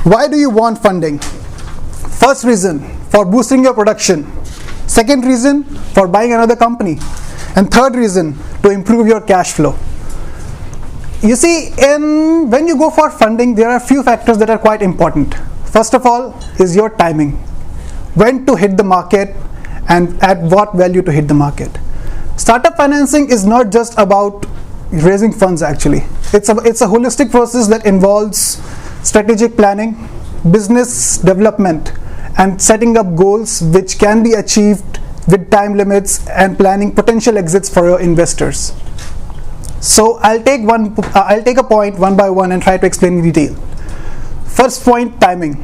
Why do you want funding? First reason, for boosting your production. Second reason, for buying another company. And third reason, to improve your cash flow. You see, when you go for funding, there are a few factors that are quite important. First of all is your timing. When to hit the market and at what value to hit the market. Startup financing is not just about raising funds actually. It's a holistic process that involves strategic planning, business development, and setting up goals which can be achieved with time limits and planning potential exits for your investors. So I'll take a point one by one and try to explain in detail. First point, timing.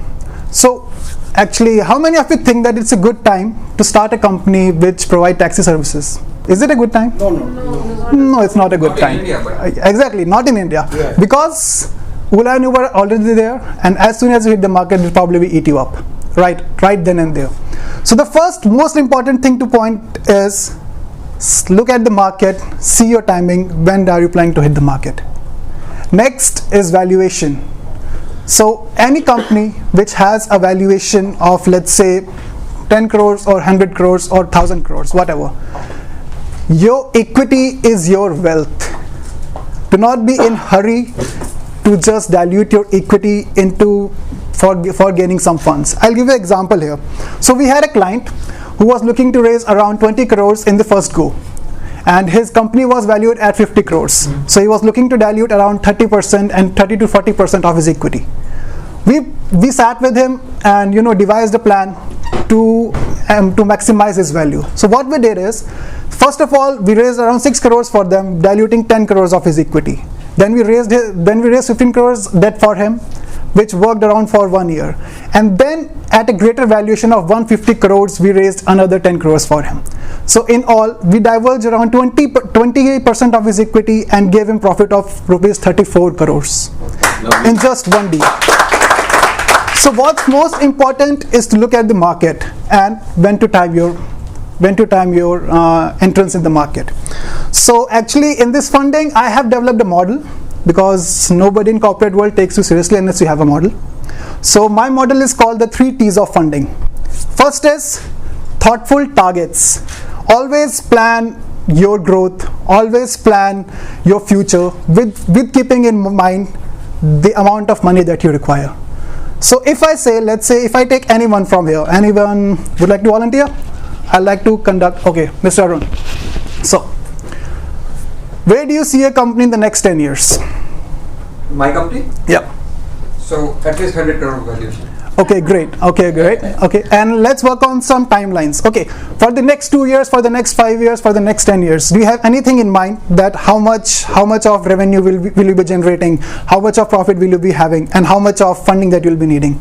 So actually, how many of you think that it's a good time to start a company which provide taxi services? Is it a good time? No, it's not a good time. India, exactly, not in India. Yeah. Because Ola and Uber are already there, and as soon as you hit the market, they'll probably eat you up. Right then and there. So the first most important thing to point is look at the market, see your timing, when are you planning to hit the market. Next is valuation. So any company which has a valuation of, let's say, 10 crores or 100 crores or 1000 crores, whatever, your equity is your wealth. Do not be in hurry to just dilute your equity for gaining some funds. I'll give you an example here. So we had a client who was looking to raise around 20 crores in the first go, and his company was valued at 50 crores. So he was looking to dilute around 30% and 30 to 40% of his equity. We sat with him and devised a plan to maximize his value. So what we did is, first of all, we raised around 6 crores for them, diluting 10 crores of his equity. Then we raised 15 crores debt for him, which worked around for 1 year. And then at a greater valuation of 150 crores, we raised another 10 crores for him. So in all, we diverged around 28% of his equity and gave him profit of rupees 34 crores in just one deal. So what's most important is to look at the market and when to time your entrance in the market. So actually in this funding, I have developed a model, because nobody in corporate world takes you seriously unless you have a model. So my model is called the 3 T's of funding. First is thoughtful targets. Always plan your growth, always plan your future with keeping in mind the amount of money that you require. So if I say, let's say if I take anyone from here, anyone would like to volunteer? I'd like to conduct, okay, Mr. Arun. So where do you see a company in the next 10 years? My company? Yeah. So at least 100 crore valuation. Okay, great. Okay, and let's work on some timelines. Okay, for the next 2 years, for the next 5 years, for the next 10 years, do you have anything in mind that how much of revenue will you be generating, how much of profit will you be having, and how much of funding that you'll be needing?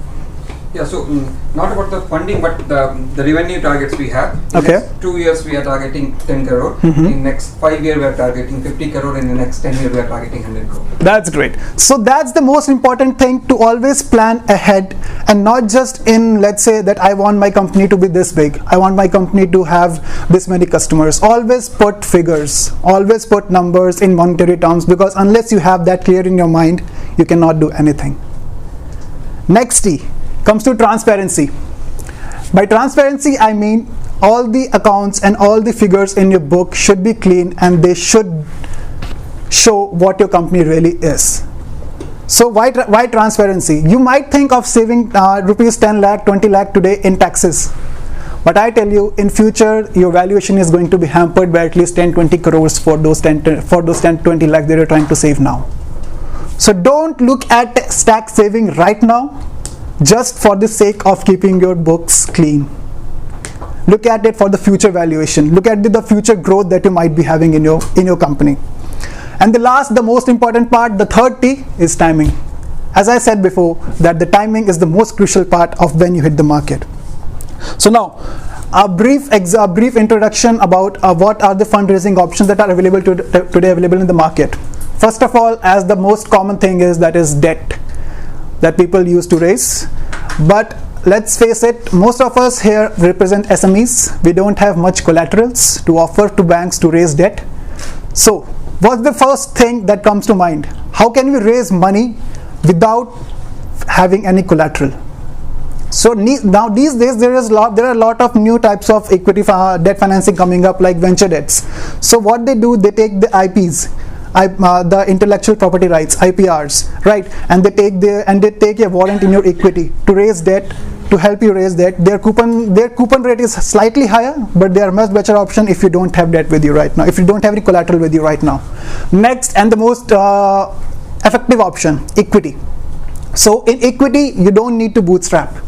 Yeah, so not about the funding, but the revenue targets we have. Okay. Next 2 years we are targeting 10 crore. In next 5 years we are targeting 50 crore. In the next 10 years we are targeting 100 crore. That's great. So that's the most important thing, to always plan ahead and not just in, let's say that I want my company to be this big, I want my company to have this many customers. Always put figures, always put numbers in monetary terms, because unless you have that clear in your mind, you cannot do anything. Next T comes to transparency. By transparency, I mean all the accounts and all the figures in your book should be clean, and they should show what your company really is. So why transparency? You might think of saving rupees 10 lakh, 20 lakh today in taxes, but I tell you, in future your valuation is going to be hampered by at least 10-20 crores for those 10-20 lakh that you're trying to save now. So don't look at tax saving right now just for the sake of keeping your books clean. Look at it for the future valuation. Look at the future growth that you might be having in your company. And the most important part, the third T, is timing. As I said before, that the timing is the most crucial part of when you hit the market. So now, a brief introduction about what are the fundraising options that are available today available in the market. First of all, as the most common thing is debt that people use to raise. But let's face it, most of us here represent SMEs. We don't have much collaterals to offer to banks to raise debt. So what's the first thing that comes to mind? How can we raise money without having any collateral. So now these days there are a lot of new types of equity debt financing coming up, like venture debts. So what they do, they take the IPs, the intellectual property rights, IPRs, right, and they take a warrant in your equity to raise debt, to help you raise debt. Their coupon rate is slightly higher, but they are much better option if you don't have debt with you right now, if you don't have any collateral with you right now. Next, and the most effective option, equity. So in equity, you don't need to bootstrap.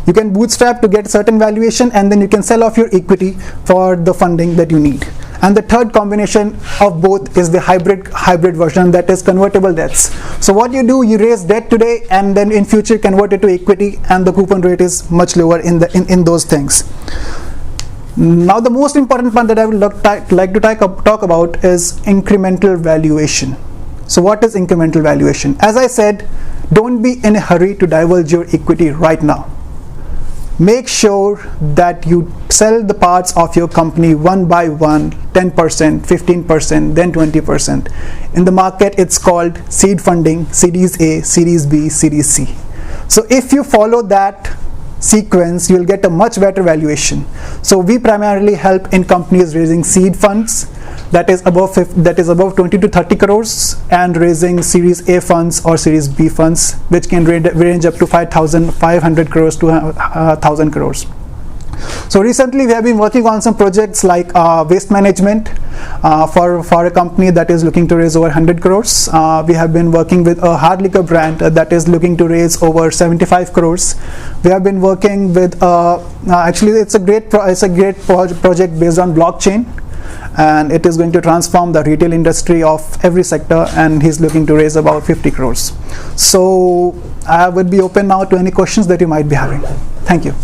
You can bootstrap to get certain valuation, and then you can sell off your equity for the funding that you need. And the third combination of both is the hybrid version, that is convertible debts. So what you do, you raise debt today, and then in future convert it to equity, and the coupon rate is much lower in those things. Now the most important part that I would like to talk about is incremental valuation. So what is incremental valuation? As I said, don't be in a hurry to divulge your equity right now. Make sure that you sell the parts of your company one by one, 10%, 15%, then 20%. In the market, it's called seed funding, Series A, Series B, Series C. So if you follow that sequence, you'll get a much better valuation. So we primarily help in companies raising seed funds, that is above 20 to 30 crores, and raising Series A funds or Series B funds, which can range up to 500 crores to 1,000 crores. So recently we have been working on some projects like waste management for a company that is looking to raise over 100 crores. We have been working with a hard liquor brand that is looking to raise over 75 crores. We have been working with actually it's a great project based on blockchain, and it is going to transform the retail industry of every sector, and he's looking to raise about 50 crores. So I would be open now to any questions that you might be having. Thank you.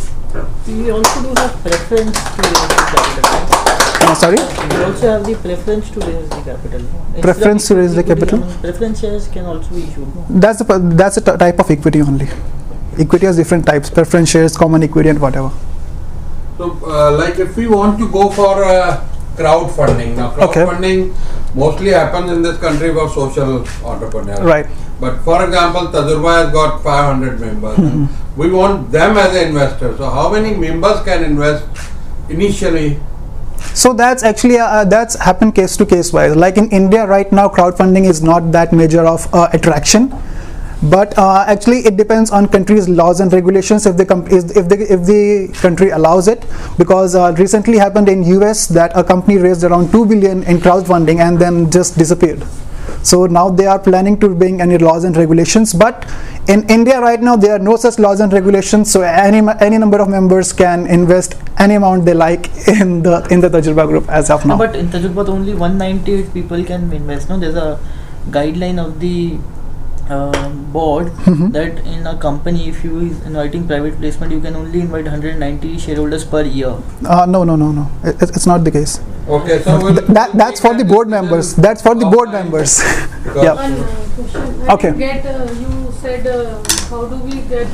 We also do have preference to raise the capital. Sorry? We also have the preference to raise the capital. Preference to raise the capital? Preference shares can also be issued. That's a type of equity only. Equity has different types: preference shares, common equity, and whatever. So, like if we want to go for crowdfunding, now crowdfunding mostly happens in this country for social entrepreneurs. Right. But for example, Tajurba has got 500 members. And we want them as an investor. So how many members can invest initially? So that's actually that's happened case to case wise. Like in India right now, crowdfunding is not that major of attraction. But actually, it depends on countries' laws and regulations if the country allows it. Because recently happened in US that a company raised around 2 billion in crowdfunding and then just disappeared. So now they are planning to bring any laws and regulations. But in India right now, there are no such laws and regulations. So any number of members can invest any amount they like in the Tajurba group as of now. No, but in Tajurba, only 198 people can invest. No, there's a guideline of the board that in a company, if you is inviting private placement, you can only invite 190 shareholders per year. No. It's not the case. Okay, so that's for the board members. That's for the board members. Yeah. One question. Okay. You said how do we get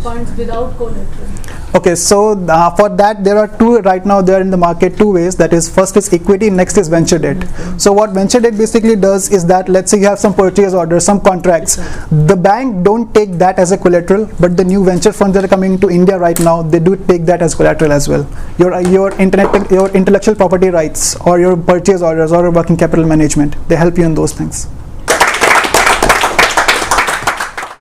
funds without collateral? Okay, so for that there are two right now. There in the market two ways. That is, first is equity, next is venture debt. So what venture debt basically does is that, let's say you have some purchase orders, some contracts. The bank don't take that as a collateral, but the new venture funds that are coming to India right now, they do take that as collateral as well. Your intellectual property rights or your purchase orders or your working capital management, they help you in those things.